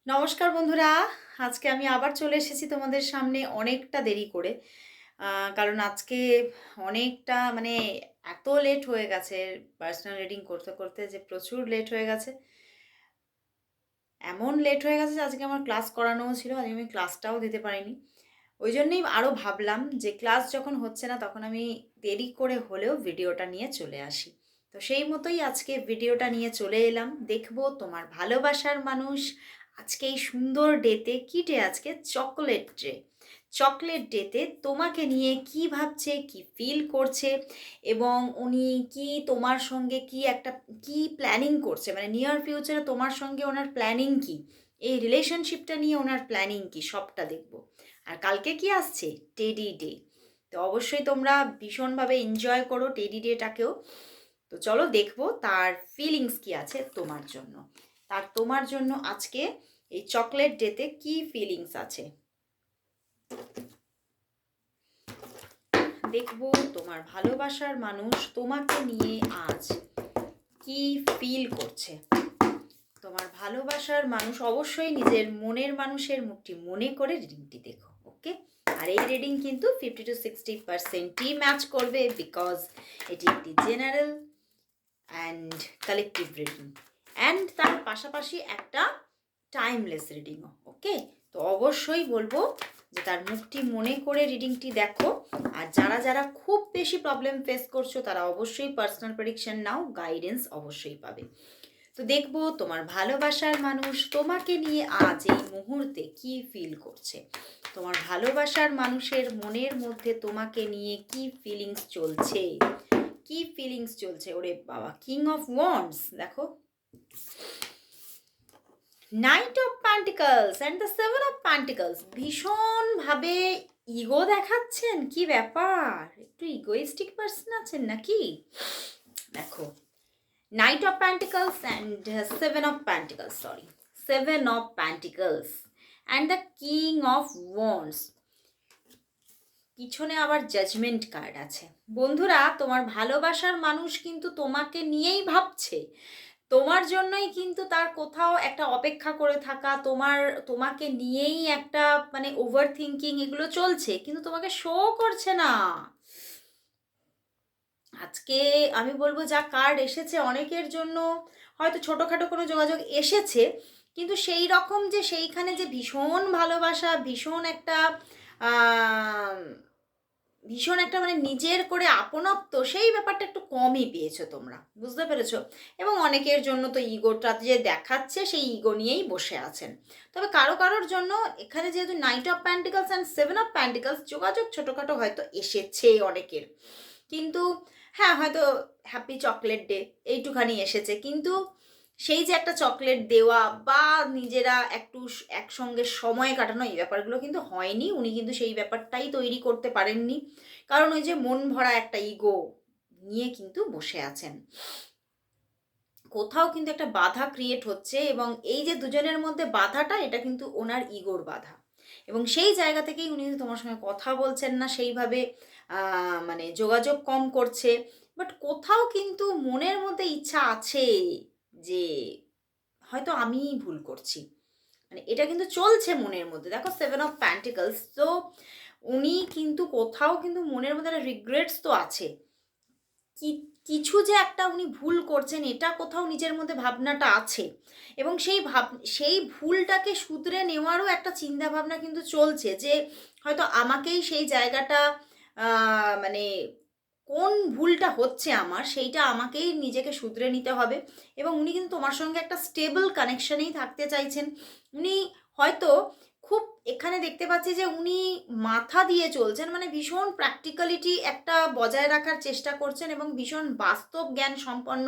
নমস্কার বন্ধুরা, আজকে আমি আবার চলে এসেছি তোমাদের সামনে অনেকটা দেরি করে। কারণ আজকে অনেকটা মানে এত লেট হয়ে গেছে পার্সোনাল রিডিং করতে, করতে যে প্রচুর লেট হয়ে গেছে। এমন লেট হয়ে গেছে যে আজকে আমার ক্লাস করানোও ছিল, আজকে আমি ক্লাসটাও দিতে পারিনি। ওই জন্যেই আরও ভাবলাম যে ক্লাস যখন হচ্ছে না তখন আমি দেরি করে হলেও ভিডিওটা নিয়ে চলে আসি। তো সেই মতোই আজকে ভিডিওটা নিয়ে চলে এলাম। দেখবো তোমার ভালোবাসার মানুষ আজকে এই সুন্দর ডেতে, কি ডে আজকে, চকোলেট ডে। চকোলেট ডেতে তোমাকে নিয়ে কি ভাবছে, কি ফিল করছে, এবং উনি কি তোমার সঙ্গে কি একটা কি প্ল্যানিং করছে, মানে নিয়ার ফিউচারে তোমার সঙ্গে ওনার প্ল্যানিং কি, এই রিলেশনশিপটা নিয়ে ওনার প্ল্যানিং কি, সবটা দেখবো। আর কালকে কি আসছে, টেডি ডে। তো অবশ্যই তোমরা ভীষণভাবে এনজয় করো টেডি ডেটাকেও। তো চলো দেখবো তার ফিলিংস কি আছে তোমার জন্য, তোমার জন্য আজকে এই চকলেট ডেতে কি ফিলিংস আছে। দেখবো তোমার ভালোবাসার মানুষ তোমাকে নিয়ে আজ কি ফিল করছে। তোমার ভালোবাসার মানুষ অবশ্যই নিজের মনের মানুষের মুখটি মনে করে রিডিংটি দেখো, ওকে। আর এই রিডিং কিন্তু 50-60%ই ম্যাচ করবে, বিকজ এটি একটি general and collective reading, and তার পাশাপাশি একটা টাইমলেস রিডিংও, ওকে। তো অবশ্যই বলবো যে তার মুখটি মনে করে রিডিংটি দেখো। আর যারা যারা খুব বেশি প্রবলেম ফেস করছো তারা অবশ্যই পার্সোনাল প্রেডিকশন নাও, গাইডেন্স অবশ্যই পাবে। তো দেখবো তোমার ভালোবাসার মানুষ তোমাকে নিয়ে আজ এই মুহূর্তে কি ফিল করছে। তোমার ভালোবাসার মানুষের মনের মধ্যে তোমাকে নিয়ে কি ফিলিংস চলছে, কি ফিলিংস চলছে। ওরে বাবা, কিং অফ ওয়ান্ডস দেখো, night of pentacles and the seven of pentacles. ভীষণভাবে ইগো দেখাচ্ছেন, কি ব্যাপার, একটু ইগোইস্টিক পার্সন আছেন নাকি। দেখো, Knight of Pentacles and Seven of Pentacles, sorry. Seven of Pentacles and the King of Wands. পিছনে আবার জাজমেন্ট কার্ড আছে। বন্ধুরা, তোমার ভালোবাসার মানুষ কিন্তু তোমাকে নিয়েই ভাবছে, তোমার জন্যই কিন্তু তার কোথাও একটা অপেক্ষা করে থাকা, তোমাকে নিয়েই একটা মানে ওভার থিঙ্কিং এগুলো চলছে, কিন্তু তোমাকে শো করছে না। আজকে আমি বলবো যা কার্ড এসেছে অনেকের জন্য হয়তো ছোটোখাটো কোনো যোগাযোগ এসেছে, কিন্তু সেই রকম যে সেইখানে যে ভীষণ ভালোবাসা, আহ, ভীষণ একটা মানে নিজের করে আপনত্ব, সেই ব্যাপারটা একটু কমই পেয়েছো তোমরা, বুঝতে পেরেছো। এবং অনেকের জন্য তো ইগোটা যে দেখাচ্ছে সেই ইগো নিয়েই বসে আছেন। তবে কারো কারোর জন্য এখানে যেহেতু night of pentacles and seven of pentacles, যোগাযোগ ছোটোখাটো হয়তো এসেছে অনেকের, কিন্তু হ্যাঁ হয়তো হ্যাপি চকলেট ডে এইটুখানি এসেছে, কিন্তু সেই যে একটা চকলেট দেওয়া বা নিজেরা একটু একসঙ্গে সময় কাটানো, এই ব্যাপারগুলো কিন্তু হয়নি। উনি কিন্তু সেই ব্যাপারটাই তৈরি করতে পারেননি, কারণ ওই যে মন ভরা একটা ইগো নিয়ে কিন্তু বসে আছেন। কোথাও কিন্তু একটা বাধা ক্রিয়েট হচ্ছে, এবং এই যে দুজনের মধ্যে বাধাটা, এটা কিন্তু ওনার ইগোর বাধা, এবং সেই জায়গা থেকেই উনি তোমার সঙ্গে কথা বলছেন না সেইভাবে, মানে যোগাযোগ কম করছে। বাট কোথাও কিন্তু মনের মধ্যে ইচ্ছা আছে যে হয়তো আমিই ভুল করছি, মানে এটা কিন্তু চলছে মনের মধ্যে। দেখো, সেভেন অফ প্যান্টিকলস, তো উনি কিন্তু কোথাও কিন্তু মনের মধ্যে একটা রিগ্রেটস তো আছে, কিছু যে একটা উনি ভুল করছেন, এটা কোথাও নিজের মধ্যে ভাবনাটা আছে, এবং সেই ভুলটাকে শুধরে নেওয়ারও একটা চিন্তা ভাবনা কিন্তু চলছে, যে হয়তো আমাকেই সেই জায়গাটা মানে কোন ভুলটা হচ্ছে আমার, সেইটা আমাকেই নিজেকে শুধরে নিতে হবে। এবং উনি কিন্তু তোমার সঙ্গে একটা স্টেবল কানেকশনেই থাকতে চাইছেন। উনি হয়তো খুব, এখানে দেখতে পাচ্ছি যে উনি মাথা দিয়ে চলছেন, মানে ভীষণ প্র্যাকটিক্যালিটি একটা বজায় রাখার চেষ্টা করছেন, এবং ভীষণ বাস্তব জ্ঞান সম্পন্ন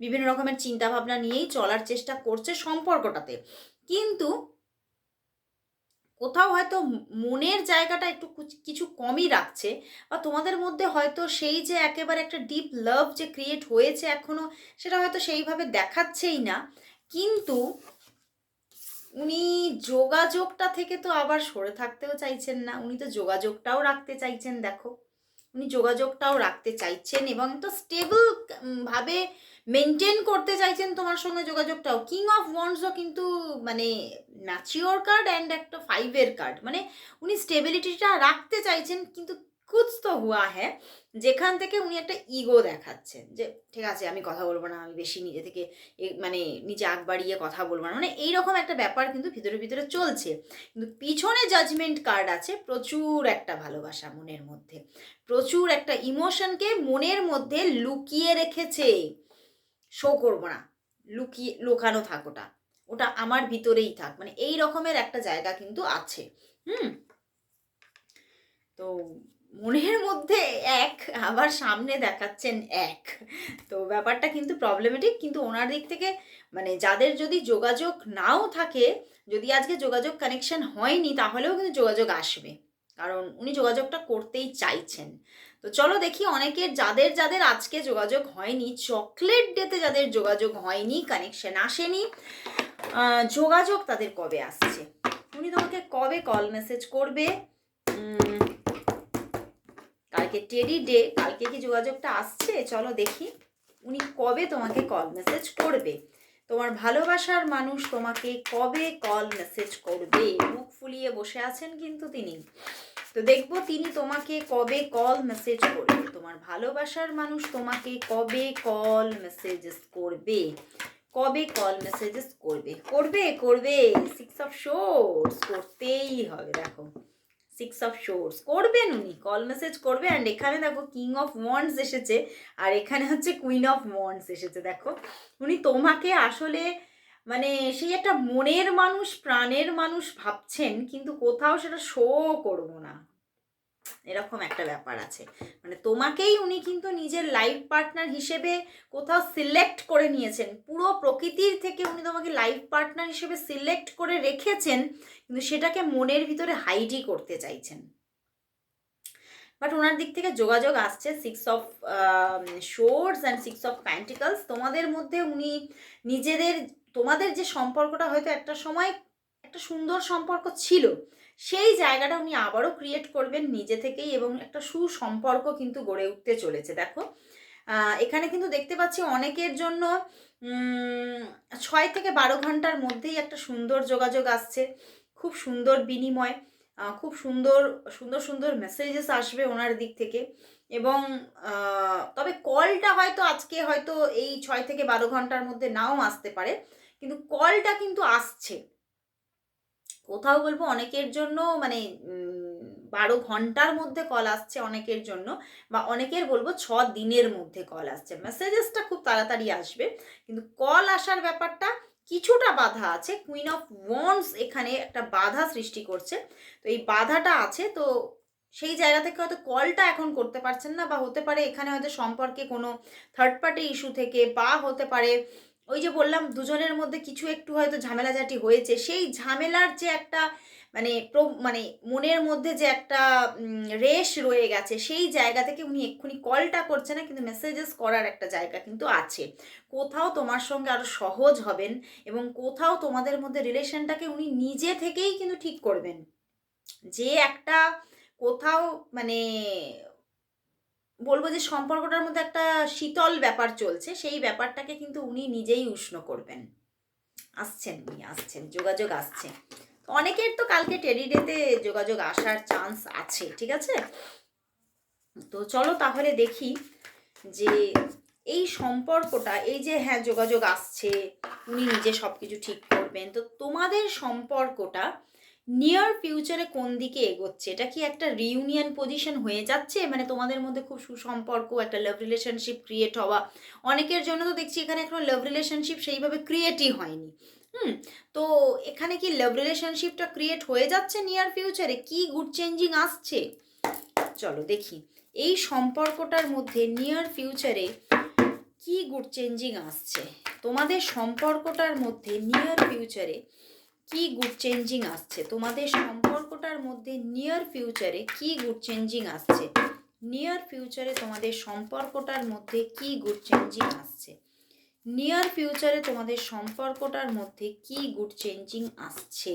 বিভিন্ন রকমের চিন্তাভাবনা নিয়েই চলার চেষ্টা করছে সম্পর্কটাতে। কিন্তু কোথাও হয়তো মনের জায়গাটা একটু কিছু কমই রাখছে, বা তোমাদের মধ্যে হয়তো সেই যে একেবারে একটা ডিপ লাভ যে ক্রিয়েট হয়েছে এখনো, সেটা হয়তো সেইভাবে দেখাচ্ছেই না। কিন্তু উনি যোগাযোগটা থেকে তো আবার সরে থাকতেও চাইছেন না, উনি তো যোগাযোগটাও রাখতে চাইছেন। দেখো, উনি যোগাযোগটাও রাখতে চাইছেন, এবং তো স্টেবল ভাবে মেনটেন করতে চাইছেন তোমার সঙ্গে যোগাযোগটাও। কিং অফ ওয়ান্ডসও কিন্তু মানে ম্যাচিওর কার্ড অ্যান্ড একটা 5-এর কার্ড, মানে উনি স্টেবিলিটিটা রাখতে চাইছেন, কিন্তু কুছ তো হুয়া হ্যাঁ, যেখান থেকে উনি একটা ইগো দেখাচ্ছেন যে ঠিক আছে আমি কথা বলবো না, আমি বেশি নিজে থেকে মানে নিজে আগ বাড়িয়ে কথা বলবো না, মানে এইরকম একটা ব্যাপার কিন্তু ভিতরে ভিতরে চলছে। কিন্তু পিছনে জাজমেন্ট কার্ড আছে, প্রচুর একটা ভালোবাসা মনের মধ্যে, প্রচুর একটা ইমোশনকে মনের মধ্যে লুকিয়ে রেখেছে। শো করবো না, লুকানো থাক, ওটা ওটা আমার ভিতরেই থাক, মানে এই রকমের একটা জায়গা কিন্তু আছে। হুম, তো মনের মধ্যে এক, আবার সামনে দেখাচ্ছেন এক, তো ব্যাপারটা কিন্তু প্রবলেমেটিক। কিন্তু ওনার দিক থেকে মানে যাদের যদি যোগাযোগ নাও থাকে, যদি আজকে যোগাযোগ কানেকশন হয়নি, তাহলেও কিন্তু যোগাযোগ আসবে, কারণ উনি যোগাযোগটা করতেই চাইছেন। তো চলো দেখি অনেকের যাদের যাদের আজকে যোগাযোগ হয়নি, চকলেট ডেতে যাদের যোগাযোগ হয়নি, কানেকশন আসেনি, যোগাযোগ তাদের কবে আসছে, উনি তোমাকে কবে কল মেসেজ করবে। কালকে টেডি ডে, কালকে কি যোগাযোগটা আসছে, চলো দেখি উনি কবে তোমাকে কল মেসেজ করবে। তোমার ভালোবাসার মানুষ তোমাকে কবে কল মেসেজ করবে, মুখ ফুলিয়ে বসে আছেন কিন্তু তিনি। তো দেখবো তিনি তোমাকে কবে কল মেসেজ করবে, তোমার ভালোবাসার মানুষ তোমাকে কবে কল মেসেজেস করবে, কবে কল মেসেজেস করবে, করবে করবে 6 অফ সোর্স করতেই হবে। দেখো 6 অফ সোর্স করবেন, উনি কল মেসেজ করবে। অ্যান্ড এখানে দেখো কিং অফ ওয়ান্ডস এসেছে, আর এখানে হচ্ছে কুইন অফ ওয়ান্ডস এসেছে। দেখো উনি তোমাকে আসলে মানে সেই একটা মনের মানুষ, প্রাণের মানুষ ভাবছেন, কিন্তু কোথাও সেটা শো করবো না, এরকম একটা ব্যাপার আছে। মানে তোমাকেই উনি কিন্তু নিজের লাইফ পার্টনার হিসেবে কোথাও সিলেক্ট করে নিয়েছেন, পুরো প্রকৃতির থেকে উনি তোমাকে লাইফ পার্টনার হিসেবে সিলেক্ট করে রেখেছেন, কিন্তু সেটাকে মনের ভিতরে হাইডই করতে চাইছেন। বাট ওনার দিক থেকে যোগাযোগ আসছে, 6 of swords and 6 of pentacles. তোমাদের মধ্যে উনি নিজেদের, তোমাদের যে সম্পর্কটা হয়তো একটা সময় একটা সুন্দর সম্পর্ক ছিল, সেই জায়গাটা উনি আবারও ক্রিয়েট করবেন নিজে থেকেই, এবং একটা সুসম্পর্ক কিন্তু গড়ে উঠতে চলেছে। দেখো এখানে কিন্তু দেখতে পাচ্ছি অনেকের জন্য 6 থেকে 12 ঘন্টার মধ্যেই একটা সুন্দর যোগাযোগ আসছে, খুব সুন্দর বিনিময়, খুব সুন্দর সুন্দর সুন্দর মেসেজেস আসবে ওনার দিক থেকে। এবং তবে কলটা হয়তো আজকে হয়তো এই 6 থেকে 12 ঘন্টার মধ্যে নাও আসতে পারে, কিন্তু কলটা কিন্তু আসছে। কোথাও বলবো অনেকের জন্য মানে 12 ঘন্টার মধ্যে কল আসছে অনেকের জন্য, বা অনেকের বলবো 6 দিনের মধ্যে কল আসছে। মেসেজেসটা খুব তাড়াতাড়ি আসবে, কিন্তু কল আসার ব্যাপারটা কিছুটা বাধা আছে। কুইন অফ ওয়ান্ডস এখানে একটা বাধা সৃষ্টি করছে, তো এই বাধাটা আছে, তো সেই জায়গা থেকে হয়তো কলটা এখন করতে পারছেন না, বা হতে পারে এখানে হয়তো সম্পর্কে কোনো থার্ড পার্টি ইস্যু থেকে, বা হতে পারে ওই যে বললাম দুজনের মধ্যে কিছু একটু হয়তো ঝামেলাঝাটি হয়েছে, সেই ঝামেলার যে একটা মানে মানে মনের মধ্যে যে একটা রেশ রয়ে গেছে, সেই জায়গা থেকে উনি এক্ষুনি কলটা করছে না, কিন্তু মেসেজেস করার একটা জায়গা কিন্তু আছে। কোথাও তোমার সঙ্গে আরো সহজ হবেন, এবং কোথাও তোমাদের মধ্যে রিলেশনটাকে উনি নিজে থেকেই কিন্তু ঠিক করবেন। যে একটা কোথাও মানে বলবো যে সম্পর্কটার মধ্যে একটা শীতল ব্যাপার চলছে, সেই ব্যাপারটাকে কিন্তু উনি নিজেই উষ্ণ করবেন। আসছেন, উনি আসছেন, যোগাযোগ আসছে। অনেকের তো কালকে টেডি ডেতে যোগাযোগ আসার চান্স আছে, ঠিক আছে। তো চলো তাহলে দেখি যে এই সম্পর্কটা, এই যে হ্যাঁ যোগাযোগ আসছে, উনি নিজে সব কিছু ঠিক করবেন, তো তোমাদের সম্পর্কটা নিয়ার ফিউচারে কোন দিকে এগোচ্ছে? এটা কি একটা রিউনিয়ন পজিশন হয়ে যাচ্ছে, মানে তোমাদের মধ্যে খুব সুসম্পর্ক, একটা লাভ রিলেশনশিপ ক্রিয়েট হওয়া? অনেকের জন্য তো দেখছি এখানে এখনো লাভ রিলেশনশিপ সেইভাবে ক্রিয়েটই হয়নি। তো এখানে কি লাভ রিলেশনশিপটা ক্রিয়েট হয়ে যাচ্ছে নিয়ার ফিউচারে? কি গুড চেঞ্জিং আসছে চলো দেখি এই সম্পর্কটার মধ্যে নিয়ার ফিউচারে কি গুড চেঞ্জিং আসছে। তোমাদের সম্পর্কটার মধ্যে নিয়ার ফিউচারে কি গুড চেঞ্জিং আসছে, তোমাদের সম্পর্কটার মধ্যে নিয়ার ফিউচারে কি গুড চেঞ্জিং আসছে, নিয়ার ফিউচারে তোমাদের সম্পর্কটার মধ্যে কি গুড চেঞ্জিং আসছে, নিয়ার ফিউচারে তোমাদের সম্পর্কটার মধ্যে কি গুড চেঞ্জিং আসছে।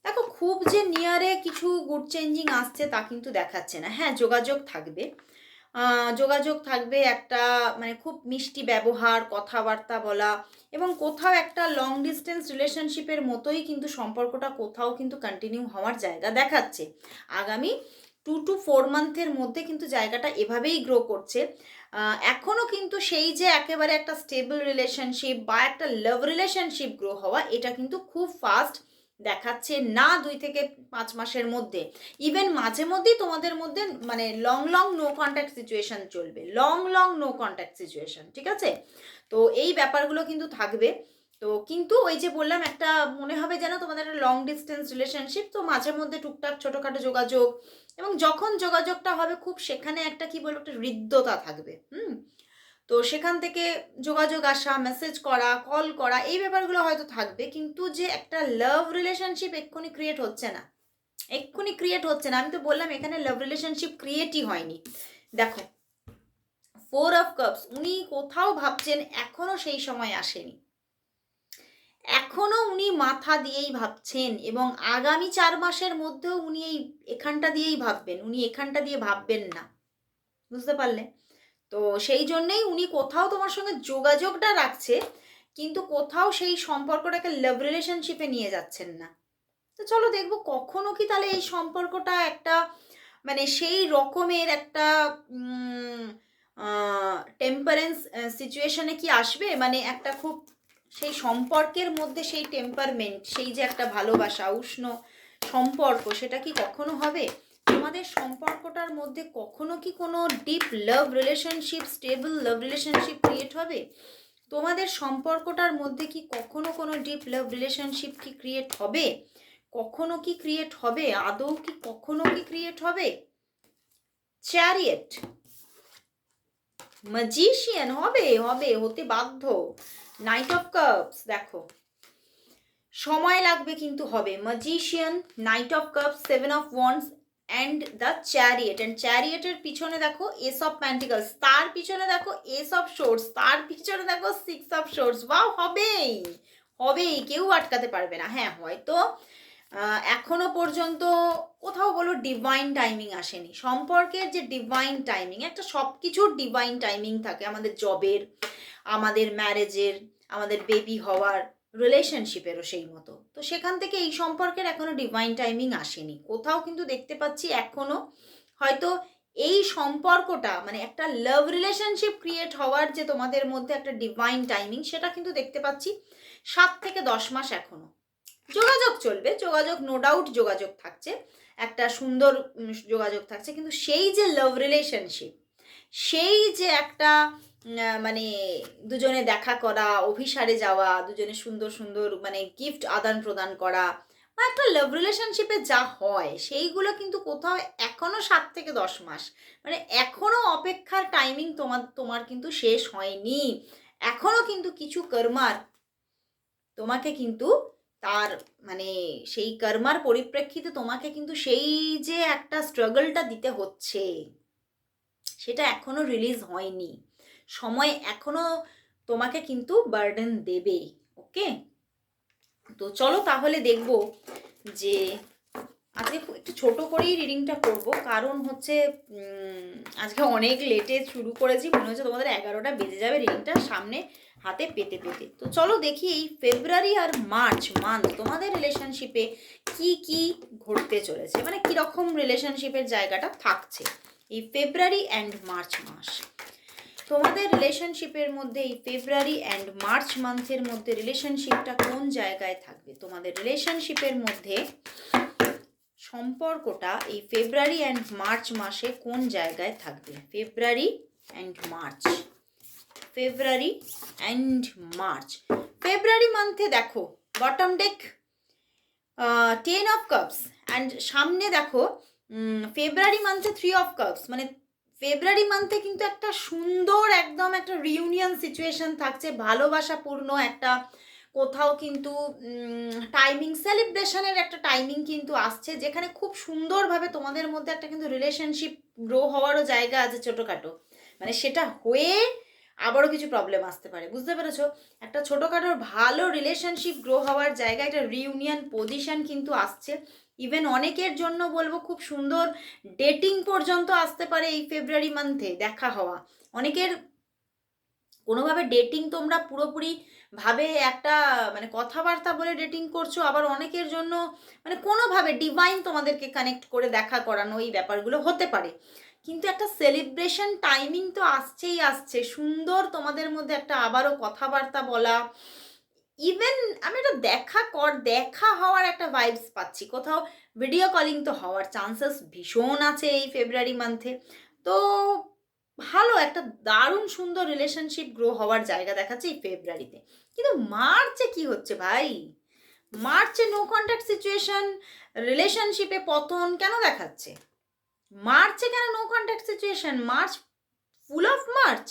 দেখো খুব যে নিয়ারে কিছু গুড চেঞ্জিং আসছে তা কিন্তু দেখাচ্ছে না। হ্যাঁ, যোগাযোগ থাকবে, যোগাযোগ থাকবে, একটা মানে খুব মিষ্টি ব্যবহার, কথাবার্তা বলা, এবং কোথাও একটা লং ডিস্টেন্স রিলেশনশিপের মতোই কিন্তু সম্পর্কটা কোথাও কিন্তু কন্টিনিউ হওয়ার জায়গা দেখাচ্ছে। আগামী 2 to 4 মান্থের মধ্যে কিন্তু জায়গাটা এভাবেই গ্রো করছে। এখনও কিন্তু সেই যে একেবারে একটা স্টেবল রিলেশনশিপ বা একটা লাভ রিলেশনশিপ গ্রো হওয়া, এটা কিন্তু খুব ফাস্ট দেখাচ্ছে না 2 থেকে 5 মাসের মধ্যে। ইভেন মাঝে মধ্যেই তোমাদের মধ্যে মানে long long no contact situation চলবে, long long no contact situation, ঠিক আছে? তো এই ব্যাপারগুলো কিন্তু থাকবে। তো কিন্তু ওই যে বললাম, একটা মনে হবে যেন তোমাদের একটা লং ডিস্টেন্স রিলেশনশিপ, তো মাঝে মধ্যে টুকটাক ছোটোখাটো যোগাযোগ, এবং যখন যোগাযোগটা হবে খুব সেখানে একটা কি বলবো, একটা হৃদ্যতা থাকবে। তো সেখান থেকে যোগাযোগ আসা, মেসেজ করা, কল করা, এই ব্যাপারগুলো হয়তো থাকবে, কিন্তু যে একটা লাভ রিলেশনশিপ এক্ষুনি ক্রিয়েট হচ্ছে না, এক্ষুনি ক্রিয়েট হচ্ছে না। আমি তো বললাম এখানে লাভ রিলেশনশিপ ক্রিয়েটই হয়নি। দেখো 4 অফ কাপস, উনি কোথাও ভাবছেন এখনো সেই সময় আসেনি, এখনো উনি মাথা দিয়েই ভাবছেন, এবং আগামী 4 মাসের মধ্যেও উনি এখানটা দিয়েই ভাববেন, উনি এখানটা দিয়ে ভাববেন না, বুঝতে পারলে? তো সেই জন্যেই উনি কোথাও তোমার সঙ্গে যোগাযোগটা রাখছে, কিন্তু কোথাও সেই সম্পর্কটাকে লাভ রিলেশনশিপে নিয়ে যাচ্ছেন না। তো চলো দেখবো কখনো কি তাহলে এই সম্পর্কটা একটা মানে সেই রকমের একটা টেম্পারেন্স সিচুয়েশনে কি আসবে, মানে একটা খুব সেই সম্পর্কের মধ্যে সেই টেম্পারমেন্ট, সেই যে একটা ভালোবাসা, উষ্ণ সম্পর্ক, সেটা কি কখনো হবে? তোমাদের সম্পর্কটার মধ্যে কখনো কি কোনো ডিপ লাভ রিলেশনশিপ, স্টেবল লাভ রিলেশনশিপ ক্রিয়েট হবে? তোমাদের সম্পর্কটার মধ্যে কি কখনো কোনো ডিপ লাভ রিলেশনশিপ কি ক্রিয়েট হবে? কখনো কি ক্রিয়েট হবে? আদৌ কি কখনো কি ক্রিয়েট হবে? চ্যারিয়েট, ম্যাজিশিয়ান, হবে হবে, হতে বাধ্য। নাইট অফ কাপস, দেখো সময় লাগবে কিন্তু হবে। Magician, knight of cups, 7 of wands and the chariot. And চ্যারিয়েটের পিছনে দেখো এস অফ প্যান্টিকলস, তার পিছনে দেখো এস অফ শোর্টস, তার পিছনে দেখো 6 অফ শোর্টস। বাও, হবেই হবেই, কেউ আটকাতে পারবে না। হ্যাঁ, হয়তো এখনো পর্যন্ত কোথাও বলো ডিভাইন টাইমিং আসেনি। সম্পর্কের যে ডিভাইন টাইমিং, একটা সব কিছুর ডিভাইন টাইমিং থাকে, আমাদের জবের, আমাদের ম্যারেজের, আমাদের বেবি হওয়ার, রিলেশনশিপেরও সেই মতো। তো সেখান থেকে এই সম্পর্কের এখনো ডিভাইন টাইমিং আসেনি কোথাও, কিন্তু দেখতে পাচ্ছি এখনো হয়তো এই সম্পর্কটা মানে একটা লাভ রিলেশনশিপ ক্রিয়েট হওয়ার যে তোমাদের মধ্যে একটা ডিভাইন টাইমিং, সেটা কিন্তু দেখতে পাচ্ছি 7 থেকে 10 মাস এখনো। যোগাযোগ চলবে, যোগাযোগ নো ডাউট যোগাযোগ থাকছে, একটা সুন্দর যোগাযোগ থাকছে, কিন্তু সেই যে লাভ রিলেশনশিপ, সেই যে একটা মানে দুজনে দেখা করা, অভিসারে যাওয়া, দুজনে সুন্দর সুন্দর মানে গিফট আদান প্রদান করা, বা একটা লাভ রিলেশনশিপে যা হয় সেইগুলো কিন্তু কোথাও এখনো 7 থেকে 10 মাস, মানে এখনো অপেক্ষার টাইমিং তোমার কিন্তু শেষ হয়নি। এখনো কিন্তু কিছু কর্মার তোমাকে কিন্তু তার মানে সেই কর্মার পরিপ্রেক্ষিতে তোমাকে কিন্তু সেই যে একটা স্ট্রাগলটা দিতে হচ্ছে, সেটা এখনো রিলিজ হয়নি। সময় এখনো তোমাকে কিন্তু বার্ডেন দেবে। ওকে, তো চলো তাহলে দেখব যে আজকে একটু ছোট করেই রিডিংটা করব, কারণ হচ্ছে আজকে অনেক লেটে শুরু করেছি, মনে হচ্ছে তোমাদের 11টা বেজে যাবে রিডিংটা সামনে হাতে পেতে পেতে। তো চলো দেখি এই ফেব্রুয়ারি আর মার্চ মান্থ তোমাদের রিলেশনশিপে কি কি ঘটতে চলেছে, মানে কীরকম রিলেশনশিপের জায়গাটা থাকছে এই ফেব্রুয়ারি অ্যান্ড মার্চ মাস। তোমাদের রিলেশনশিপের মধ্যে এই ফেব্রুয়ারি অ্যান্ড মার্চ মান্থের মধ্যে রিলেশনশিপটা কোন জায়গায় থাকবে? তোমাদের রিলেশনশিপের মধ্যে সম্পর্কটা এই ফেব্রুয়ারি অ্যান্ড মার্চ মাসে কোন জায়গায় থাকবে? February and March, February and March. February মান্থে দেখো bottom deck 10 of cups, and সামনে দেখো ফেব্রুয়ারি মান্থে 3 অফ কাপস, মানে ফেব্রুয়ারি মান্থে কিন্তু একটা সুন্দর একদম একটা রিউনিয়ন সিচুয়েশন থাকছে, ভালোবাসাপূর্ণ একটা কোথাও কিন্তু টাইমিং, সেলিব্রেশনের একটা টাইমিং কিন্তু আসছে, যেখানে খুব সুন্দরভাবে তোমাদের মধ্যে একটা কিন্তু রিলেশনশিপ গ্রো হওয়ারও জায়গা আছে ছোটোখাটো, মানে সেটা হয়ে আবারও কিছু প্রবলেম আসতে পারে, বুঝতে পেরেছো? একটা ছোটোখাটো ভালো রিলেশনশিপ গ্রো হওয়ার জায়গা, একটা রিউনিয়ন পজিশন কিন্তু আসছে, ইভেন অনেকের জন্য বলবো খুব সুন্দর ডেটিং পর্যন্ত আসতে পারে এই ফেব্রুয়ারি মান্থে, দেখা হওয়া। অনেকের কোনোভাবে ডেটিং তোমরা পুরোপুরি ভাবে একটা মানে কথাবার্তা বলে ডেটিং করছো, আবার অনেকের জন্য মানে কোনোভাবে ডিভাইন তোমাদেরকে কানেক্ট করে দেখা করানো, এই ব্যাপারগুলো হতে পারে। কিন্তু একটা সেলিব্রেশন টাইমিং তো আসছেই আসছে, সুন্দর তোমাদের মধ্যে একটা আবারও কথাবার্তা বলা। ইভেন আমি একটা দেখা হওয়ার একটা ভাইবস পাচ্ছি, কোথাও ভিডিও কলিং তো হওয়ার চান্সেস ভীষণ আছে এই ফেব্রুয়ারি মান্থে। তো ভালো একটা দারুণ সুন্দর রিলেশনশিপ গ্রো হওয়ার জায়গা দেখাচ্ছে এই ফেব্রুয়ারিতে। কিন্তু মার্চে কি হচ্ছে ভাই? মার্চে নো কন্ট্যাক্ট সিচুয়েশন, রিলেশনশিপে পতন কেন দেখাচ্ছে? মার্চে কেন no contact situation? March, full of March,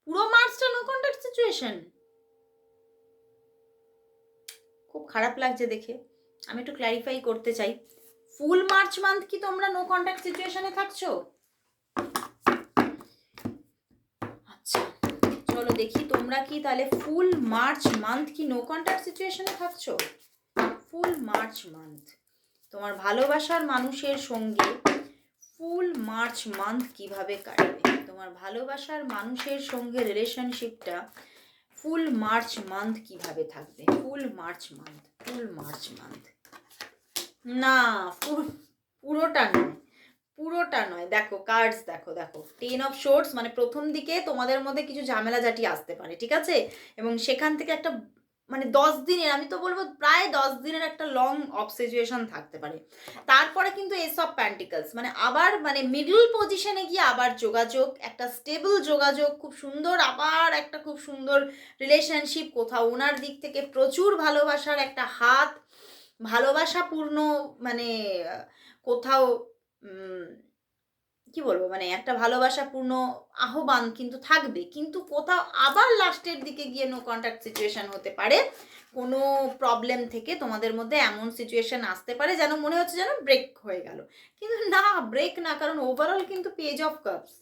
পুরো মার্চটা নো কন্ট্যাক্ট সিচুয়েশন। খুব খারাপ লাগছে দেখে, আমি একটু ক্ল্যারিফাই করতে চাই। ফুল মার্চ মান্থ কি তোমরা নো কন্ট্যাক্ট সিচুয়েশনে থাকছো? আচ্ছা, চলো দেখি তোমরা কি তাহলে ফুল মার্চ মান্থ কি নো কন্ট্যাক্ট সিচুয়েশনে থাকছো? ফুল মার্চ মান্থ তোমার ভালোবাসার মানুষের সঙ্গে ফুল মার্চ মান্থ কিভাবে কাটবে? তোমার ভালোবাসার মানুষের সঙ্গে রিলেশনশিপটা ফুল মার্চ মান্থ কিভাবে থাকবে? ফুল মার্চ মান্থ, ফুল মার্চ মান্থ না, পুরোটা নয়, পুরোটা নয়। দেখো কার্ডস, দেখো দেখো 10 অফ শোর্টস, মানে প্রথম দিকে তোমাদের মধ্যে কিছু ঝামেলা জাটি আসতে পারে, ঠিক আছে? এবং সেখান থেকে একটা মানে 10 দিনের, আমি তো বলবো প্রায় 10 দিনের একটা লং অফ সিচুয়েশন থাকতে পারে। তারপরে কিন্তু এস অফ প্যান্টিকলস, মানে আবার মানে মিডল পজিশনে গিয়ে আবার যোগাযোগ, একটা স্টেবল যোগাযোগ, খুব সুন্দর, আবার একটা খুব সুন্দর রিলেশনশিপ, কোথাও ওনার দিক থেকে প্রচুর ভালোবাসার একটা হাত, ভালোবাসাপূর্ণ মানে কোথাও কি বলবো, মানে একটা ভালোবাসাপূর্ণ আহ্বান কিন্তু থাকবে, কিন্তু কোথাও আবার লাস্টের দিকে গিয়ে নো কন্ট্যাক্ট সিচুয়েশন হতে পারে। কোনো প্রবলেম থেকে তোমাদের মধ্যে এমন সিচুয়েশন আসতে পারে যেন মনে হচ্ছে যেন ব্রেক হয়ে গেল, কিন্তু না, ব্রেক না, কারণ ওভারঅল কিন্তু পেজ অফ কাপস,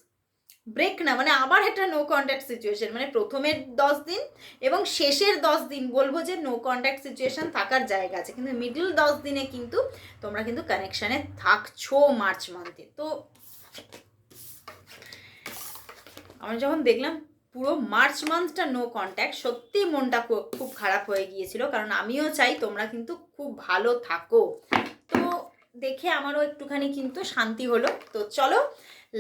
ব্রেক না, মানে আবার একটা নো কন্ট্যাক্ট সিচুয়েশন, মানে প্রথমের 10 দিন এবং শেষের 10 দিন বলবো যে নো কন্ট্যাক্ট সিচুয়েশন থাকার জায়গা আছে, কিন্তু মিডল 10 দিনে কিন্তু তোমরা কিন্তু কানেকশানে থাকছো মার্চ মান্থে। তো আমি যখন দেখলাম পুরো মার্চ মান্থটা নো কন্ট্যাক্ট, সত্যি মনটা খুব খারাপ হয়ে গিয়েছিল, কারণ আমিও চাই তোমরা কিন্তু খুব ভালো থাকো। তো দেখে আমারও একটুখানি কিন্তু শান্তি হলো। তো চলো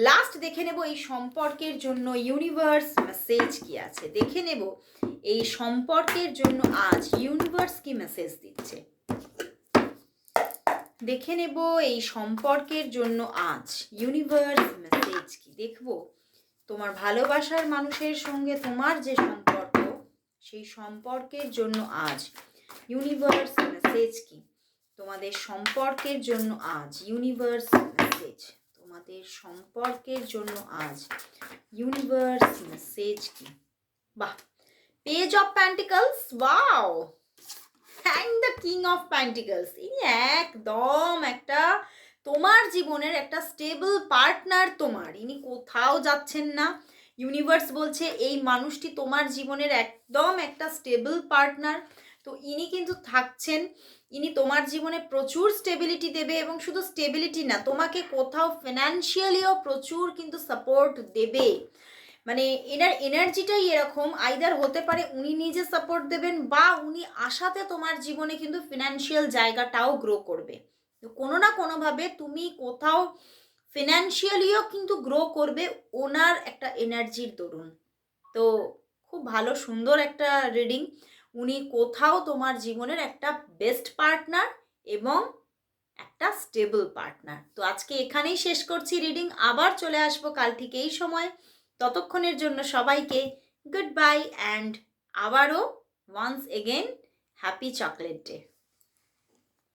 লাস্ট দেখে নেব এই সম্পর্কের জন্য ইউনিভার্স মেসেজ কি আছে, দেখে নেব এই সম্পর্কের জন্য আজ ইউনিভার্স কি মেসেজ দিচ্ছে। দেখে নেব এই সম্পর্কের জন্য আজ ইউনিভার্স মেসেজ কি। দেখবো তোমার ভালোবাসার মানুষের সঙ্গে তোমার যে সম্পর্ক, সেই সম্পর্কের জন্য আজ ইউনিভার্স মেসেজ কি। তোমাদের সম্পর্কের জন্য আজ ইউনিভার্স মেসেজ, তোমাদের সম্পর্কের জন্য আজ ইউনিভার্স মেসেজ কি। বাহ, page of pentacles, wow, and the king of pentacles. ইনি একদম একটা তোমার জীবনের একটা স্টেবল পার্টনার তোমার, ইনি কোথাও যাচ্ছেন না। ইউনিভার্স বলছে এই মানুষটি তোমার জীবনের একদম একটা স্টেবল পার্টনার। তো ইনি কিন্তু থাকছেন, ইনি তোমার জীবনে প্রচুর স্টেবিলিটি দেবে, এবং শুধু স্টেবিলিটি না, তোমাকে কোথাও ফিনান্সিয়ালিও প্রচুর কিন্তু সাপোর্ট দেবে। মানে এনার এনার্জিটাই এরকম, আইদার হতে পারে উনি নিজে সাপোর্ট দেবেন, বা উনি আশাতে তোমার জীবনে কিন্তু ফিনান্সিয়াল জায়গাটাও গ্রো করবে। তো কোনো না কোনোভাবে তুমি কোথাও ফিনান্সিয়ালিও কিন্তু গ্রো করবে ওনার একটা এনার্জির দরুন। তো খুব ভালো সুন্দর একটা রিডিং। উনি কোথাও তোমার জীবনের একটা বেস্ট পার্টনার এবং একটা স্টেবল পার্টনার। তো আজকে এখানেই শেষ করছি রিডিং, আবার চলে আসবো কাল ঠিক এই সময়। ততক্ষণের জন্য সবাইকে গুড বাই, অ্যান্ড আবারও once again happy chocolate day.